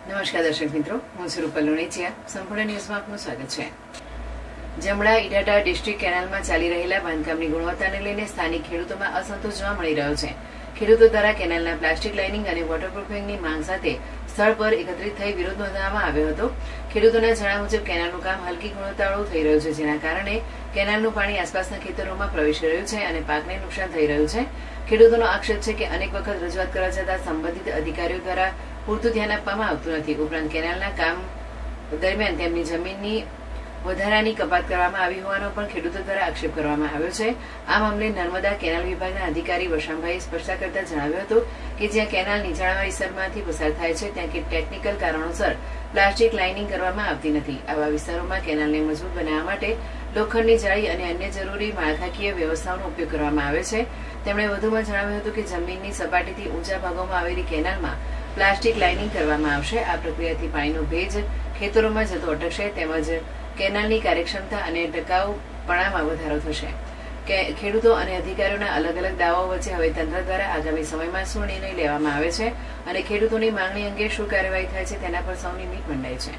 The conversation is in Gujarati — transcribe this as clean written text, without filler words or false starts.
નમસ્કાર દર્શક મિત્રો, હું છું રૂપલ લોણીચિયા. સંપૂર્ણ ન્યૂઝમાં આપનું સ્વાગત છે. જમણા ઈડાટા ડિસ્ટ્રિક્ટ કેનાલમાં ચાલી રહેલા બાંધકામની ગુણવત્તાને લઈને સ્થાનિક ખેડૂતોમાં અસંતોષ જોવા મળી રહ્યો છે. ખેડૂતો દ્વારા કેનાલના પ્લાસ્ટિક લાઇનિંગ અને વોટરપ્રૂફિંગની માંગ સાથે સ્થળ પર એકત્રિત થઈ વિરોધ નોંધાવવામાં આવ્યો હતો. ખેડૂતોના જણાવ્યા મુજબ કેનાલનું કામ હલકી ગુણવત્તાવાળું થઈ રહ્યું છે, જેના કારણે કેનાલનું પાણી આસપાસના ખેતરોમાં પ્રવેશી રહ્યું છે અને પાકને નુકસાન થઈ રહ્યું છે. ખેડૂતોનો આક્ષેપ છે કે અનેક વખત રજૂઆત કરવા છતાં સંબંધિત અધિકારીઓ દ્વારા પૂરતું ધ્યાન આપવામાં આવતું નથી. ઉપરાંત કેનાલના કામ દરમિયાન તેમની જમીનની વધારાની કપાત કરવામાં આવી હોવાનો પણ ખેડૂતો દ્વારા આક્ષેપ કરવામાં આવ્યો છે. આ મામલે નર્મદા કેનાલ વિભાગના અધિકારી વશામભાઈએ સ્પષ્ટતા કરતા જણાવ્યું હતું કે જ્યાં કેનાલ નીચાણવાળા વિસ્તારમાંથી પસાર થાય છે ત્યાં ટેકનિકલ કારણોસર પ્લાસ્ટિક લાઇનિંગ કરવામાં આવતી નથી. આવા વિસ્તારોમાં કેનાલને મજબૂત બનાવવા માટે લોખંડની જાળી અને અન્ય જરૂરી માળખાકીય વ્યવસ્થાઓનો ઉપયોગ કરવામાં આવે છે. તેમણે વધુમાં જણાવ્યું હતું કે જમીનની સપાટીથી ઊંચા ભાગોમાં આવેલી કેનાલમાં પ્લાસ્ટિક લાઇનિંગ કરવામાં આવશે. આ પ્રક્રિયાથી પાણીનો ભેજ ખેતરોમાં જતો અટકશે, તેમજ કેનાલની કાર્યક્ષમતા અને ટકાઉપણામાં વધારો થશે. ખેડૂતો અને અધિકારીઓના અલગ અલગ દાવાઓ વચ્ચે હવે તંત્ર દ્વારા આગામી સમયમાં શું નિર્ણય લેવામાં આવે છે અને ખેડૂતોની માંગણી અંગે શું કાર્યવાહી થાય છે તેના પર સૌની મીટ મંડાઈ છે.